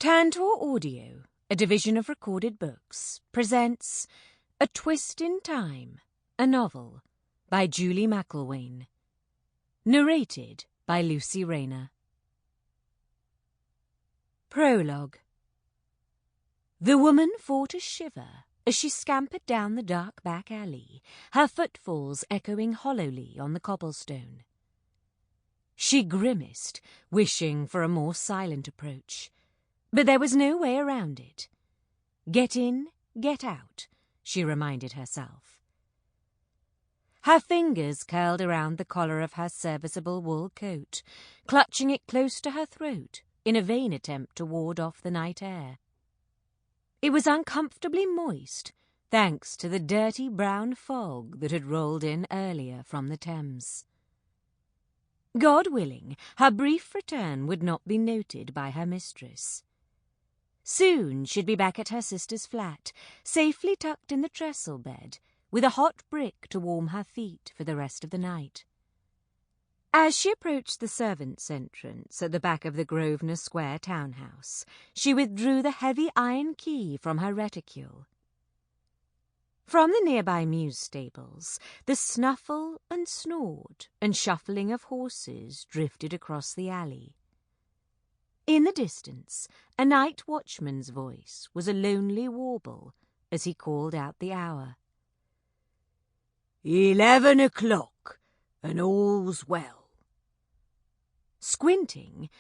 Tantor Audio, a division of Recorded Books, presents A Twist in Time, a novel by Julie McElwain. Narrated by Lucy Rayner. Prologue. The woman fought a shiver as she scampered down the dark back alley, her footfalls echoing hollowly on the cobblestone. She grimaced, wishing for a more silent approach. But there was no way around it. Get in, get out, she reminded herself. Her fingers curled around the collar of her serviceable wool coat, clutching it close to her throat in a vain attempt to ward off the night air. It was uncomfortably moist, thanks to the dirty brown fog that had rolled in earlier from the Thames. God willing, her brief return would not be noted by her mistress. Soon she'd be back at her sister's flat, safely tucked in the trestle bed, with a hot brick to warm her feet for the rest of the night. As she approached the servants' entrance at the back of the Grosvenor Square townhouse, she withdrew the heavy iron key from her reticule. From the nearby mews stables, the snuffle and snort and shuffling of horses drifted across the alley. In the distance, a night watchman's voice was a lonely warble as he called out the hour. 11 o'clock, and all's well. Squinting,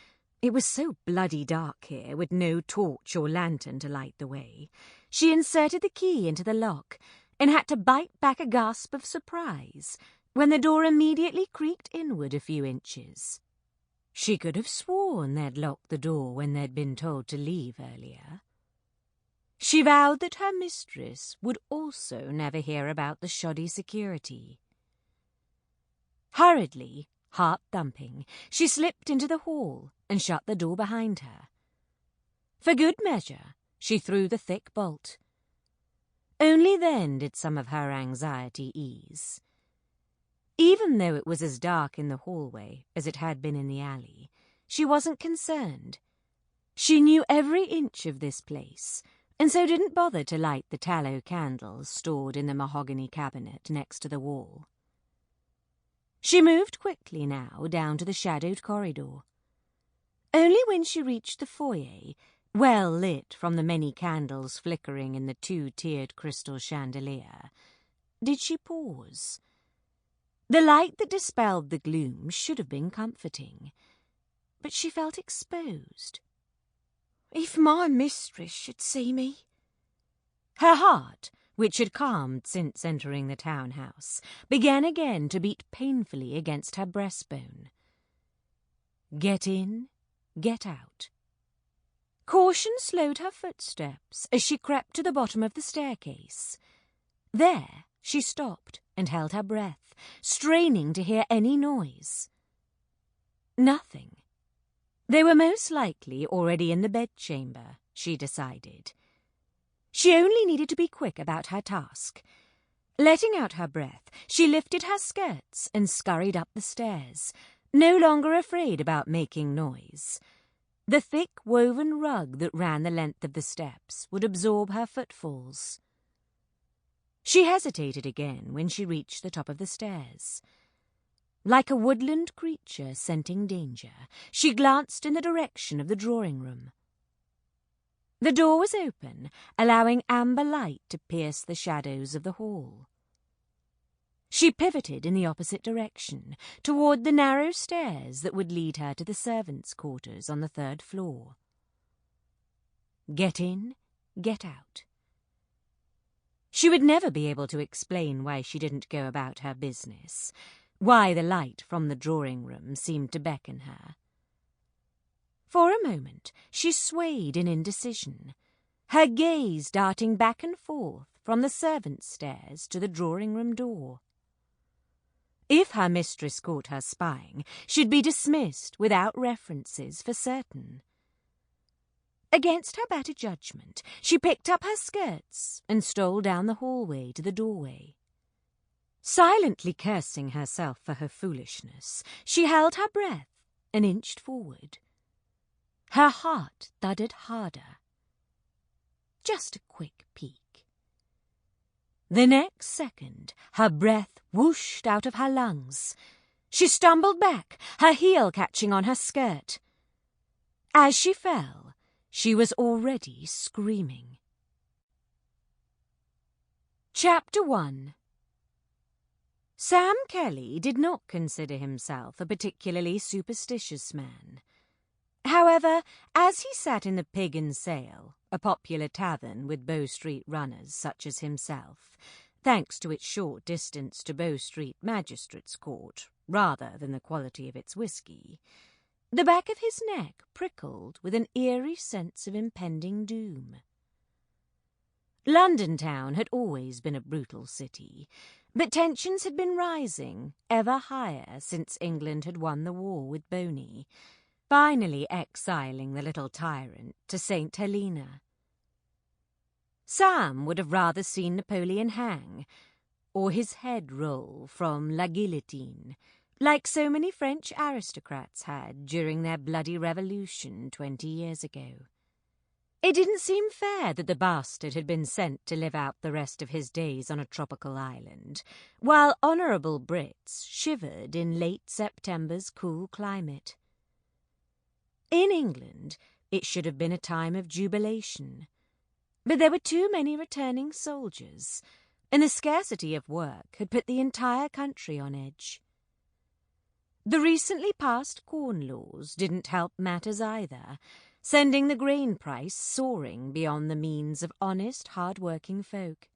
it was so bloody dark here with no torch or lantern to light the way, she inserted the key into the lock and had to bite back a gasp of surprise when the door immediately creaked inward a few inches. She could have sworn they'd locked the door when they'd been told to leave earlier. She vowed that her mistress would also never hear about the shoddy security. Hurriedly, heart thumping, she slipped into the hall and shut the door behind her. For good measure, she threw the thick bolt. Only then did some of her anxiety ease. Even though it was as dark in the hallway as it had been in the alley, she wasn't concerned. She knew every inch of this place, and so didn't bother to light the tallow candles stored in the mahogany cabinet next to the wall. She moved quickly now down to the shadowed corridor. Only when she reached the foyer, well lit from the many candles flickering in the two-tiered crystal chandelier, did she pause. The light that dispelled the gloom should have been comforting, but she felt exposed. If my mistress should see me. Her heart, which had calmed since entering the townhouse, began again to beat painfully against her breastbone. Get in, get out. Caution slowed her footsteps as she crept to the bottom of the staircase. There she stopped and held her breath, straining to hear any noise. Nothing. They were most likely already in the bedchamber, she decided. She only needed to be quick about her task. Letting out her breath, she lifted her skirts and scurried up the stairs, no longer afraid about making noise. The thick woven rug that ran the length of the steps would absorb her footfalls. She hesitated again when she reached the top of the stairs. Like a woodland creature scenting danger, she glanced in the direction of the drawing-room. The door was open, allowing amber light to pierce the shadows of the hall. She pivoted in the opposite direction, toward the narrow stairs that would lead her to the servants' quarters on the 3rd floor. Get in, get out. She would never be able to explain why she didn't go about her business, why the light from the drawing-room seemed to beckon her. For a moment she swayed in indecision, her gaze darting back and forth from the servants' stairs to the drawing-room door. If her mistress caught her spying, she'd be dismissed without references for certain. Against her better judgment, she picked up her skirts and stole down the hallway to the doorway. Silently cursing herself for her foolishness, she held her breath and inched forward. Her heart thudded harder. Just a quick peek. The next second, her breath whooshed out of her lungs. She stumbled back, her heel catching on her skirt. As she fell, she was already screaming. Chapter 1. Sam Kelly did not consider himself a particularly superstitious man. However, as he sat in the Pig and Sail, a popular tavern with Bow Street runners such as himself, thanks to its short distance to Bow Street Magistrates' Court, rather than the quality of its whisky, the back of his neck prickled with an eerie sense of impending doom. London town had always been a brutal city, but tensions had been rising ever higher since England had won the war with Boney, finally exiling the little tyrant to St. Helena. Sam would have rather seen Napoleon hang, or his head roll from La Guillotine, like so many French aristocrats had during their bloody revolution 20 years ago. It didn't seem fair that the bastard had been sent to live out the rest of his days on a tropical island, while honourable Brits shivered in late September's cool climate. In England, it should have been a time of jubilation. But there were too many returning soldiers, and the scarcity of work had put the entire country on edge. The recently passed Corn Laws didn't help matters either, sending the grain price soaring beyond the means of honest, hard-working folk.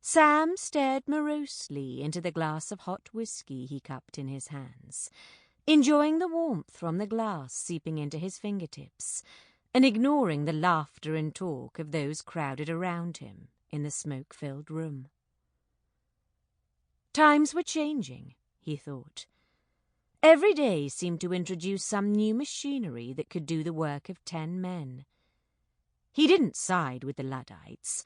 Sam stared morosely into the glass of hot whisky he cupped in his hands, enjoying the warmth from the glass seeping into his fingertips, and ignoring the laughter and talk of those crowded around him in the smoke-filled room. Times were changing, he thought. Every day seemed to introduce some new machinery that could do the work of 10 men. He didn't side with the Luddites,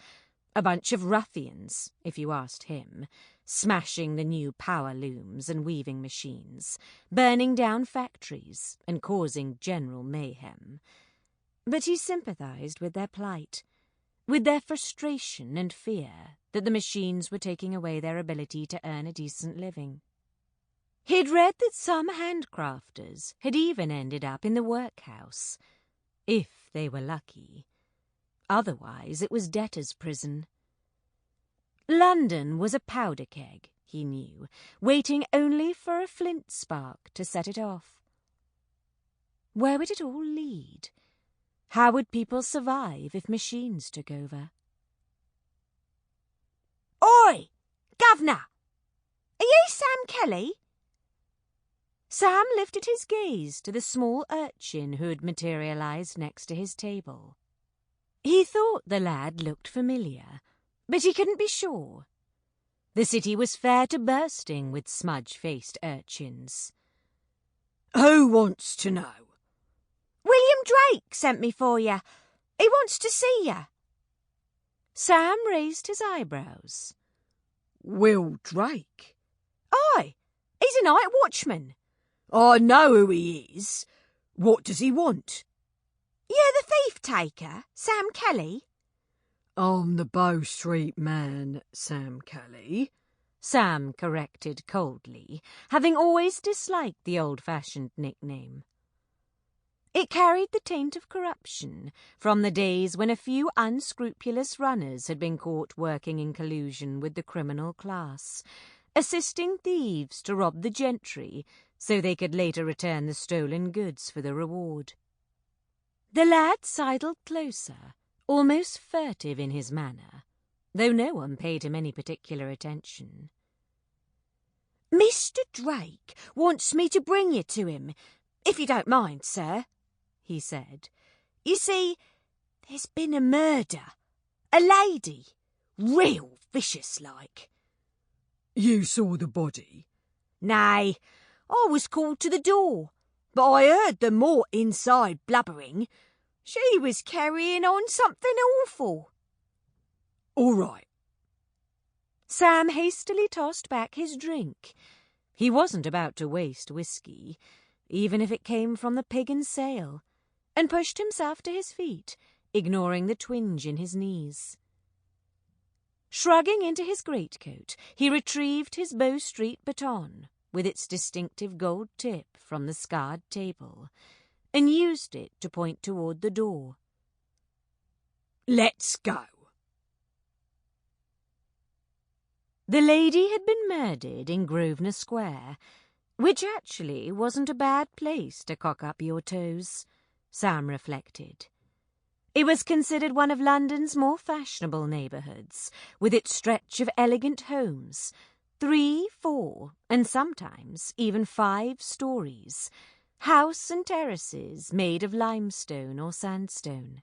a bunch of ruffians, if you asked him, smashing the new power looms and weaving machines, burning down factories and causing general mayhem. But he sympathized with their plight, with their frustration and fear that the machines were taking away their ability to earn a decent living. He'd read that some handcrafters had even ended up in the workhouse, if they were lucky. Otherwise, it was debtor's prison. London was a powder keg, he knew, waiting only for a flint spark to set it off. Where would it all lead? How would people survive if machines took over? Oi, Governor! Are you Sam Kelly? Sam lifted his gaze to the small urchin who had materialised next to his table. He thought the lad looked familiar, but he couldn't be sure. The city was fair to bursting with smudge-faced urchins. Who wants to know? William Drake sent me for you. He wants to see you. Sam raised his eyebrows. Will Drake? Aye, he's a night watchman. I know who he is. What does he want? You're the thief taker, Sam Kelly? I'm the Bow Street man, Sam Kelly. Sam corrected coldly, having always disliked the old-fashioned nickname. It carried the taint of corruption from the days when a few unscrupulous runners had been caught working in collusion with the criminal class, assisting thieves to rob the gentry so they could later return the stolen goods for the reward. The lad sidled closer, almost furtive in his manner, though no one paid him any particular attention. Mr. Drake wants me to bring you to him, if you don't mind, sir, he said. You see, there's been a murder. A lady. Real vicious-like. You saw the body? Nay, I was called to the door, but I heard the mort inside blubbering. She was carrying on something awful. All right. Sam hastily tossed back his drink. He wasn't about to waste whisky. even if it came from the pig and sail, and pushed himself to his feet, ignoring the twinge in his knees. Shrugging into his greatcoat, he retrieved his Bow Street baton, with its distinctive gold tip from the scarred table, and used it to point toward the door. Let's go. The lady had been murdered in Grosvenor Square, which actually wasn't a bad place to cock up your toes, Sam reflected. It was considered one of London's more fashionable neighbourhoods, with its stretch of elegant homes, 3, 4, and sometimes even 5 stories, house and terraces made of limestone or sandstone.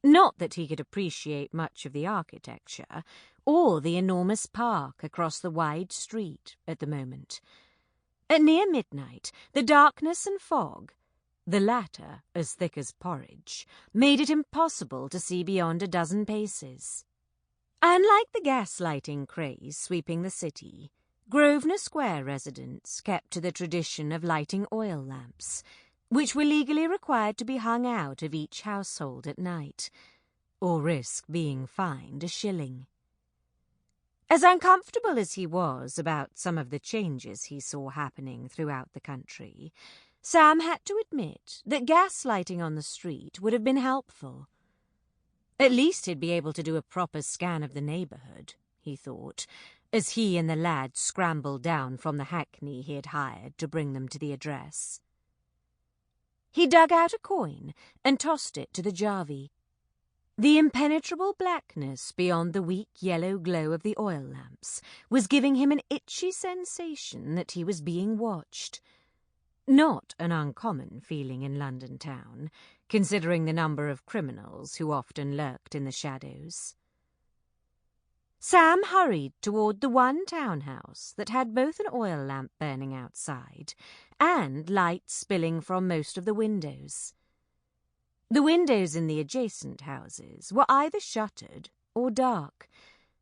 Not that he could appreciate much of the architecture, or the enormous park across the wide street at the moment. At near midnight, the darkness and fog, the latter as thick as porridge, made it impossible to see beyond a dozen paces. Unlike the gaslighting craze sweeping the city, Grosvenor Square residents kept to the tradition of lighting oil lamps, which were legally required to be hung out of each household at night, or risk being fined a shilling. As uncomfortable as he was about some of the changes he saw happening throughout the country, Sam had to admit that gaslighting on the street would have been helpful. At least he'd be able to do a proper scan of the neighbourhood, he thought, as he and the lad scrambled down from the hackney he had hired to bring them to the address. He dug out a coin and tossed it to the jarvey. The impenetrable blackness beyond the weak yellow glow of the oil lamps was giving him an itchy sensation that he was being watched. Not an uncommon feeling in London town, considering the number of criminals who often lurked in the shadows. Sam hurried toward the one townhouse that had both an oil lamp burning outside and light spilling from most of the windows. The windows in the adjacent houses were either shuttered or dark,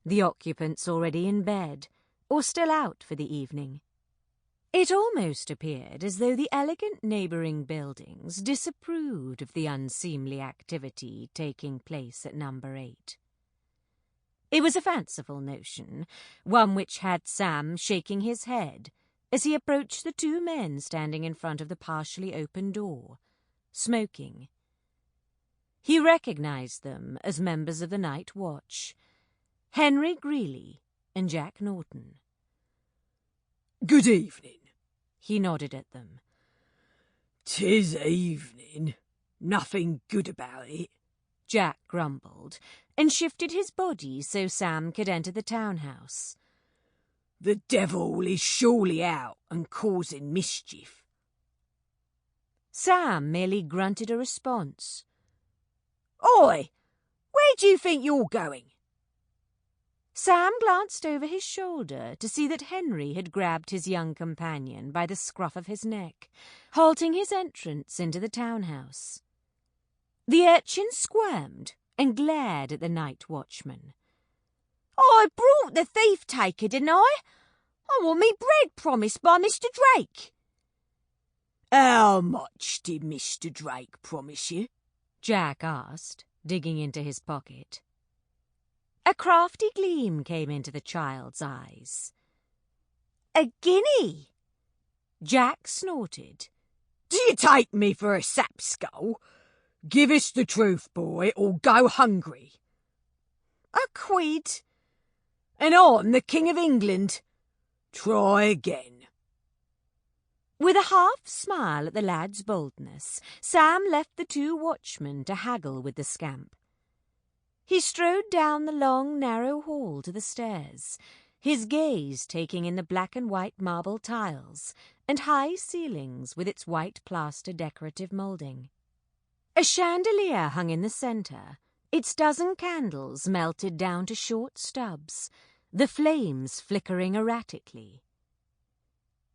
the occupants already in bed or still out for the evening. It almost appeared as though the elegant neighbouring buildings disapproved of the unseemly activity taking place at number 8. It was a fanciful notion, one which had Sam shaking his head as he approached the 2 men standing in front of the partially open door, smoking. He recognised them as members of the night watch, Henry Greeley and Jack Norton. Good evening. He nodded at them. 'Tis evening. Nothing good about it, Jack grumbled, and shifted his body so Sam could enter the townhouse. The devil is surely out and causing mischief. Sam merely grunted a response. Oi! Where do you think you're going? Sam glanced over his shoulder to see that Henry had grabbed his young companion by the scruff of his neck, halting his entrance into the townhouse. The urchin squirmed and glared at the night watchman. I brought the thief-taker, didn't I? I want me bread promised by Mr. Drake. How much did Mr. Drake promise you? Jack asked, digging into his pocket. A crafty gleam came into the child's eyes. A guinea. Jack snorted. Do you take me for a sapskull? Give us the truth, boy, or go hungry. A quid. And I'm the King of England. Try again. With a half-smile at the lad's boldness, Sam left the 2 watchmen to haggle with the scamp. He strode down the long, narrow hall to the stairs, his gaze taking in the black and white marble tiles and high ceilings with its white plaster decorative moulding. A chandelier hung in the centre, its dozen candles melted down to short stubs, the flames flickering erratically.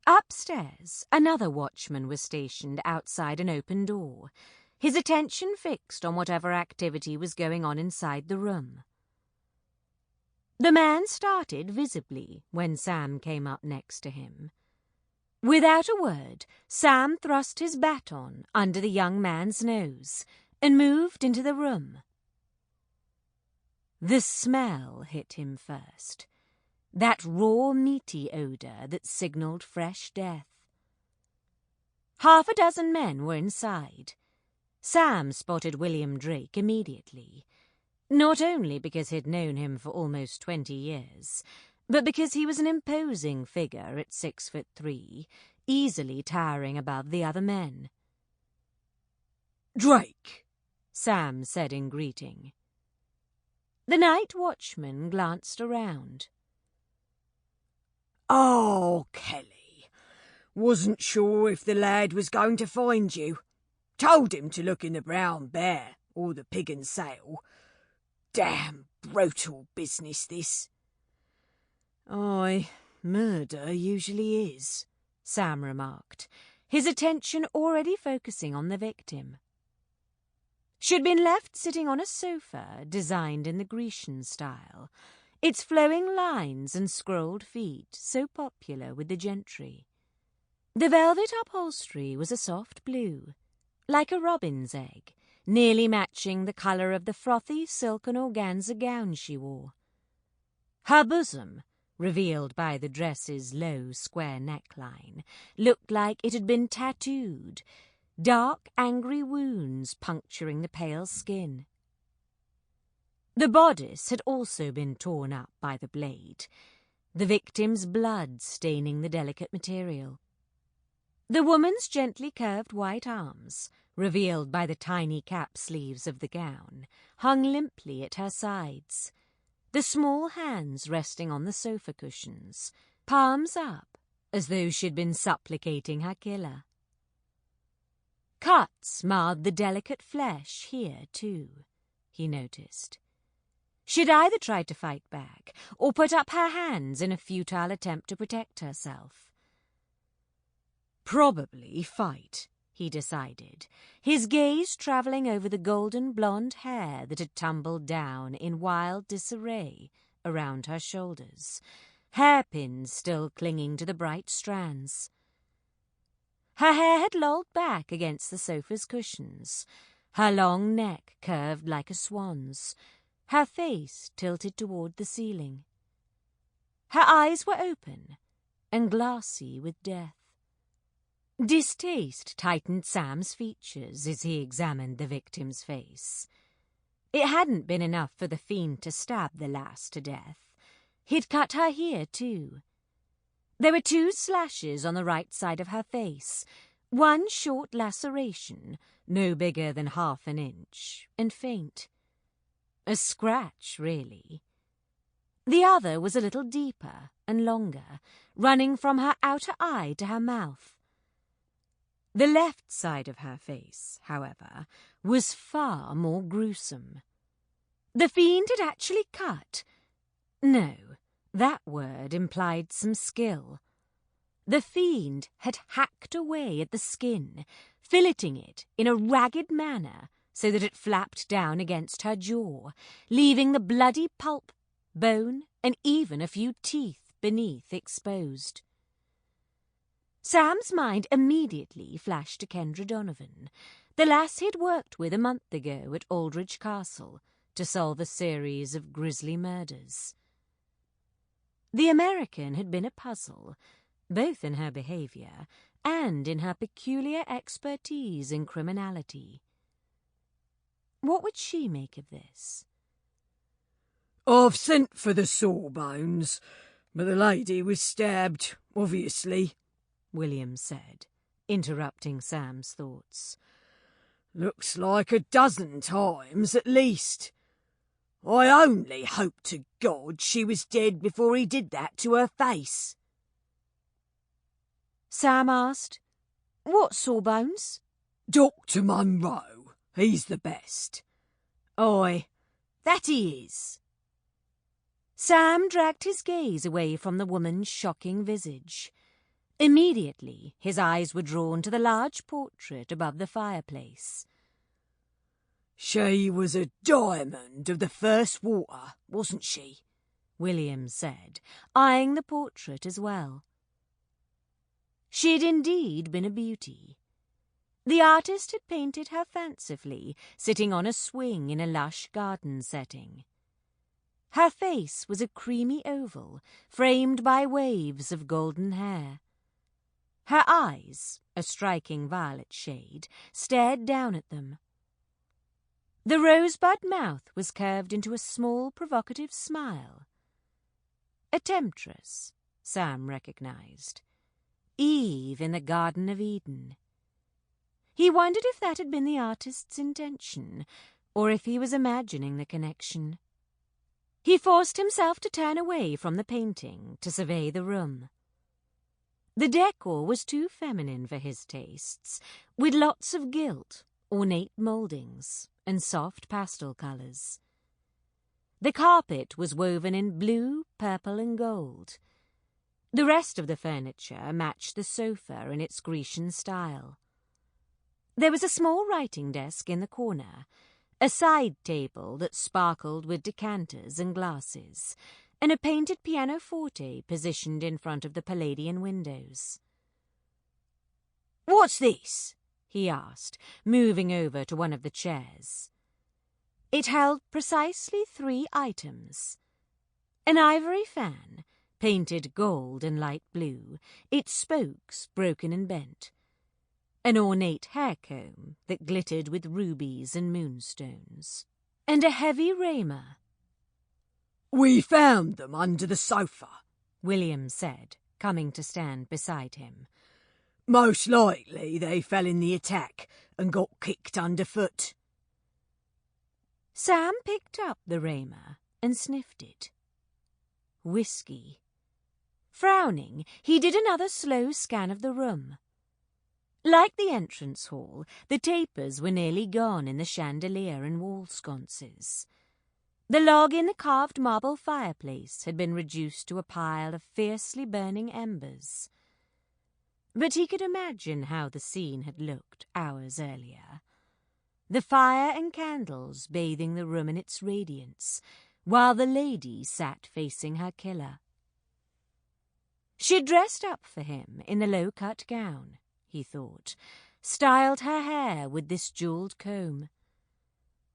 Upstairs, another watchman was stationed outside an open door, his attention fixed on whatever activity was going on inside the room. The man started visibly when Sam came up next to him. Without a word, Sam thrust his baton under the young man's nose and moved into the room. The smell hit him first, that raw meaty odour that signalled fresh death. Half a dozen men were inside. Sam spotted William Drake immediately, not only because he'd known him for almost 20 years, but because he was an imposing figure at 6'3", easily towering above the other men. "Drake," Sam said in greeting. The night watchman glanced around. "Oh, Kelly. Wasn't sure if the lad was going to find you. Told him to look in the Brown Bear or the Pig and Sale. Damn brutal business, this." "Aye, murder usually is," Sam remarked, his attention already focusing on the victim. She'd been left sitting on a sofa designed in the Grecian style, its flowing lines and scrolled feet so popular with the gentry. The velvet upholstery was a soft blue, like a robin's egg, nearly matching the colour of the frothy silk and organza gown she wore. Her bosom, revealed by the dress's low square neckline, looked like it had been tattooed, dark angry wounds puncturing the pale skin. The bodice had also been torn up by the blade, the victim's blood staining the delicate material. The woman's gently curved white arms, revealed by the tiny cap sleeves of the gown, hung limply at her sides, the small hands resting on the sofa cushions, palms up, as though she'd been supplicating her killer. Cuts marred the delicate flesh here, too, he noticed. She'd either tried to fight back or put up her hands in a futile attempt to protect herself. Probably fight, he decided, his gaze travelling over the golden blonde hair that had tumbled down in wild disarray around her shoulders, hairpins still clinging to the bright strands. Her hair had lolled back against the sofa's cushions, her long neck curved like a swan's, her face tilted toward the ceiling. Her eyes were open and glassy with death. Distaste tightened Sam's features as he examined the victim's face. It hadn't been enough for the fiend to stab the lass to death. He'd cut her here, too. There were 2 slashes on the right side of her face, one short laceration, no bigger than half an inch, and faint. A scratch, really. The other was a little deeper and longer, running from her outer eye to her mouth. The left side of her face, however, was far more gruesome. The fiend had actually cut. No, that word implied some skill. The fiend had hacked away at the skin, filleting it in a ragged manner so that it flapped down against her jaw, leaving the bloody pulp, bone, and even a few teeth beneath exposed. Sam's mind immediately flashed to Kendra Donovan, the lass he'd worked with a month ago at Aldridge Castle to solve a series of grisly murders. The American had been a puzzle, both in her behaviour and in her peculiar expertise in criminality. What would she make of this? "I've sent for the sawbones, but the lady was stabbed, obviously," William said, interrupting Sam's thoughts. "Looks like a dozen times at least. I only hope to God she was dead before he did that to her face." Sam asked, "What sawbones?" "Dr. Munro, he's the best." "Aye, that he is." Sam dragged his gaze away from the woman's shocking visage. Immediately, his eyes were drawn to the large portrait above the fireplace. "She was a diamond of the first water, wasn't she?" William said, eyeing the portrait as well. She had indeed been a beauty. The artist had painted her fancifully, sitting on a swing in a lush garden setting. Her face was a creamy oval, framed by waves of golden hair. Her eyes, a striking violet shade, stared down at them. The rosebud mouth was curved into a small, provocative smile. A temptress, Sam recognized. Eve in the Garden of Eden. He wondered if that had been the artist's intention, or if he was imagining the connection. He forced himself to turn away from the painting to survey the room. The decor was too feminine for his tastes, with lots of gilt, ornate mouldings, and soft pastel colours. The carpet was woven in blue, purple, and gold. The rest of the furniture matched the sofa in its Grecian style. There was a small writing desk in the corner, a side table that sparkled with decanters and glasses, and a painted pianoforte positioned in front of the Palladian windows. "What's this?" he asked, moving over to one of the chairs. It held precisely 3 items. An ivory fan, painted gold and light blue, its spokes broken and bent. An ornate hair comb that glittered with rubies and moonstones. And a heavy Rayner. "We found them under the sofa," William said, coming to stand beside him. "Most likely they fell in the attack and got kicked underfoot." Sam picked up the Rayner and sniffed it. Whiskey. Frowning, he did another slow scan of the room. Like the entrance hall, the tapers were nearly gone in the chandelier and wall sconces. The log in the carved marble fireplace had been reduced to a pile of fiercely burning embers. But he could imagine how the scene had looked hours earlier. The fire and candles bathing the room in its radiance, while the lady sat facing her killer. She dressed up for him in the low-cut gown, he thought, styled her hair with this jewelled comb.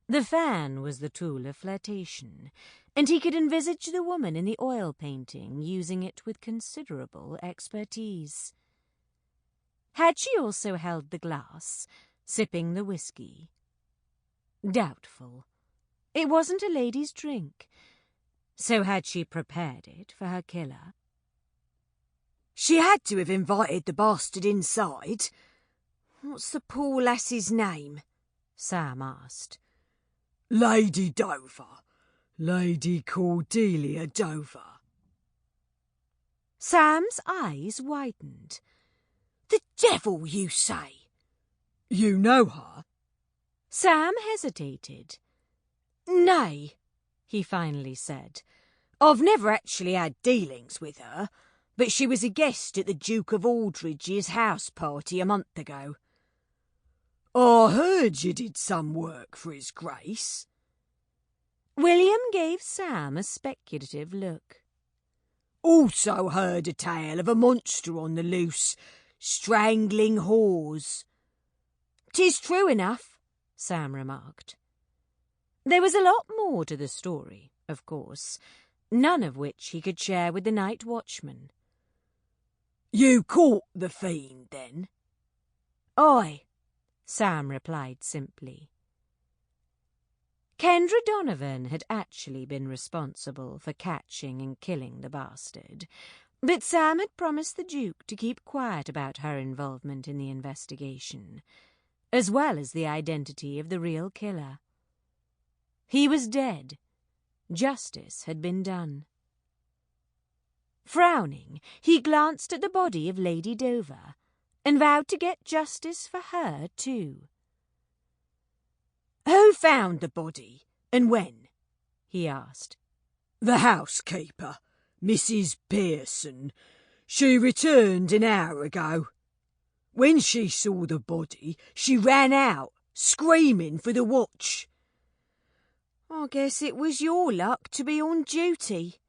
The fan was the tool of flirtation, and he could envisage the woman in the oil painting using it with considerable expertise. Had she also held the glass, sipping the whiskey? Doubtful. It wasn't a lady's drink. So had she prepared it for her killer? "She had to have invited the bastard inside. What's the poor lass's name?" Sam asked. "Lady Dover. Lady Cordelia Dover." Sam's eyes widened. "The devil, you say?" "You know her?" Sam hesitated. "Nay," he finally said. "I've never actually had dealings with her, but she was a guest at the Duke of Aldridge's house party a month ago." "I heard you did some work for his grace." William gave Sam a speculative look. "Also heard a tale of a monster on the loose, strangling whores." "'Tis true enough," Sam remarked. There was a lot more to the story, of course, none of which he could share with the night watchman. "You caught the fiend, then?" "Aye," Sam replied simply. Kendra Donovan had actually been responsible for catching and killing the bastard, but Sam had promised the Duke to keep quiet about her involvement in the investigation, as well as the identity of the real killer. He was dead. Justice had been done. Frowning, he glanced at the body of Lady Dover and vowed to get justice for her too. "Who found the body, and when?" he asked. "The housekeeper, Mrs. Pearson. She returned an hour ago. When she saw the body, she ran out, screaming for the watch." "I guess it was your luck to be on duty."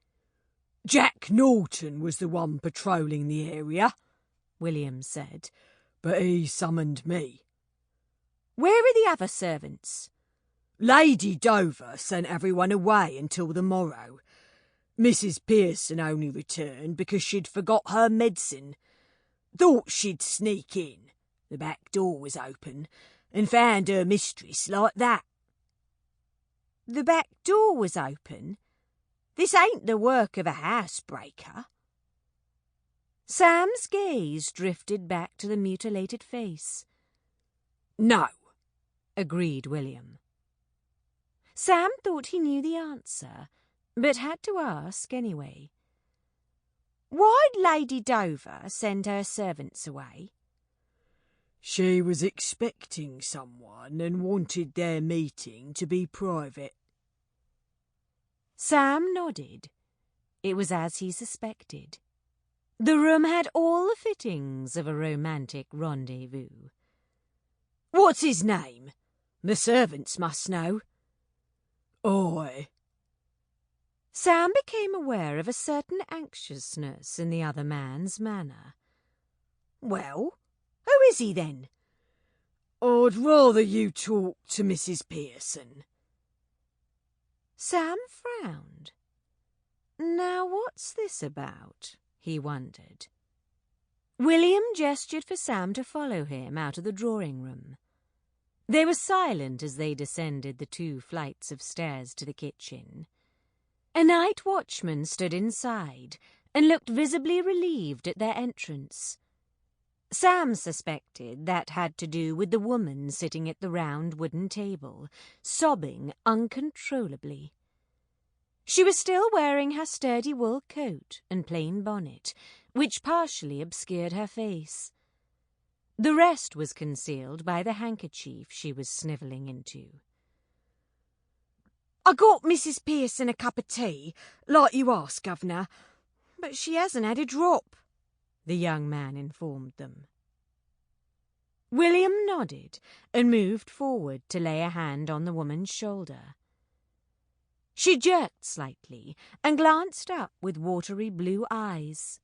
"Jack Norton was the one patrolling the area," William said, but he summoned me. Where are the other servants? Lady Dover sent everyone away until the morrow. Mrs. Pearson only returned because she'd forgot her medicine. Thought she'd sneak in. The back door was open, and found her mistress like that. The back door was open? This ain't the work of a housebreaker. Sam's gaze drifted back to the mutilated face. No, agreed William. Sam thought he knew the answer, but had to ask anyway. Why'd Lady Dover send her servants away? She was expecting someone and wanted their meeting to be private. Sam nodded. It was as he suspected. The room had all the fittings of a romantic rendezvous. What's his name? The servants must know. Oi. Sam became aware of a certain anxiousness in the other man's manner. Well, who is he then? I'd rather you talk to Mrs. Pearson. Sam frowned. Now what's this about? He wondered. William gestured for Sam to follow him out of the drawing-room. They were silent as they descended the 2 flights of stairs to the kitchen. A night watchman stood inside and looked visibly relieved at their entrance. Sam suspected that had to do with the woman sitting at the round wooden table, sobbing uncontrollably. She was still wearing her sturdy wool coat and plain bonnet, which partially obscured her face. The rest was concealed by the handkerchief she was snivelling into. I got Mrs. Pearson a cup of tea, like you asked, Governor, but she hasn't had a drop, the young man informed them. William nodded and moved forward to lay a hand on the woman's shoulder. She jerked slightly and glanced up with watery blue eyes.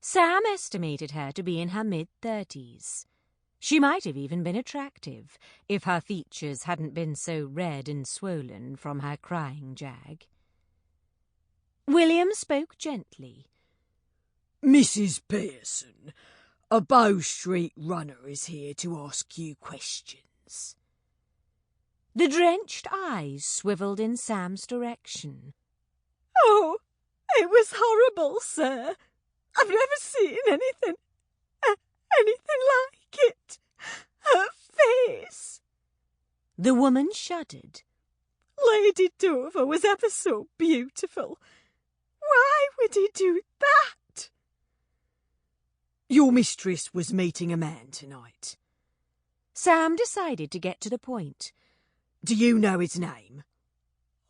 Sam estimated her to be in her mid-30s. She might have even been attractive if her features hadn't been so red and swollen from her crying jag. William spoke gently. Mrs. Pearson, a Bow Street runner is here to ask you questions. The drenched eyes swiveled in Sam's direction. Oh, it was horrible, sir. I've never seen anything like it. Her face. The woman shuddered. Lady Dover was ever so beautiful. Why would he do that? Your mistress was meeting a man tonight. Sam decided to get to the point. Do you know his name?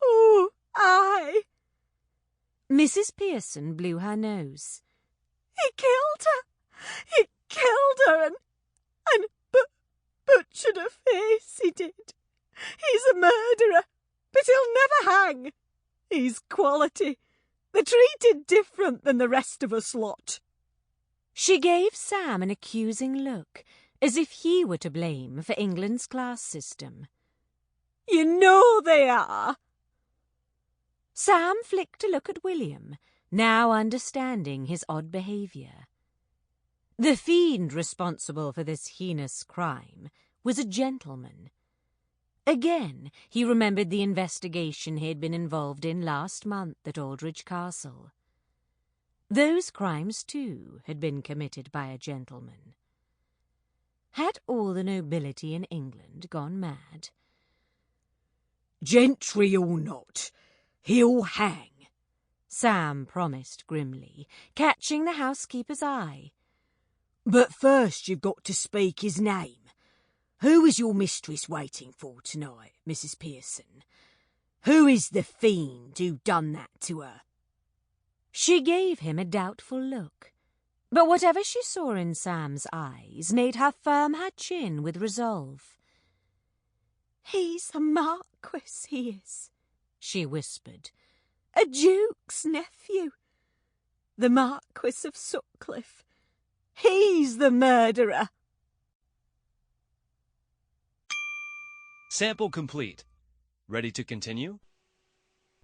Oh, aye. Mrs. Pearson blew her nose. He killed her. He killed her and butchered her face, he did. He's a murderer, but he'll never hang. He's quality. They're treated different than the rest of us lot. She gave Sam an accusing look, as if he were to blame for England's class system. You know they are. Sam flicked a look at William, now understanding his odd behaviour. The fiend responsible for this heinous crime was a gentleman. Again, he remembered the investigation he had been involved in last month at Aldridge Castle. Those crimes, too, had been committed by a gentleman. Had all the nobility in England gone mad? Gentry or not, he'll hang, Sam promised grimly, catching the housekeeper's eye. But first you've got to speak his name. Who is your mistress waiting for tonight, Mrs. Pearson? Who is the fiend who done that to her? She gave him a doubtful look, but whatever she saw in Sam's eyes made her firm her chin with resolve. He's a marquis, he is, she whispered. A duke's nephew. The Marquis of Sutcliffe. He's the murderer. Sample complete. Ready to continue?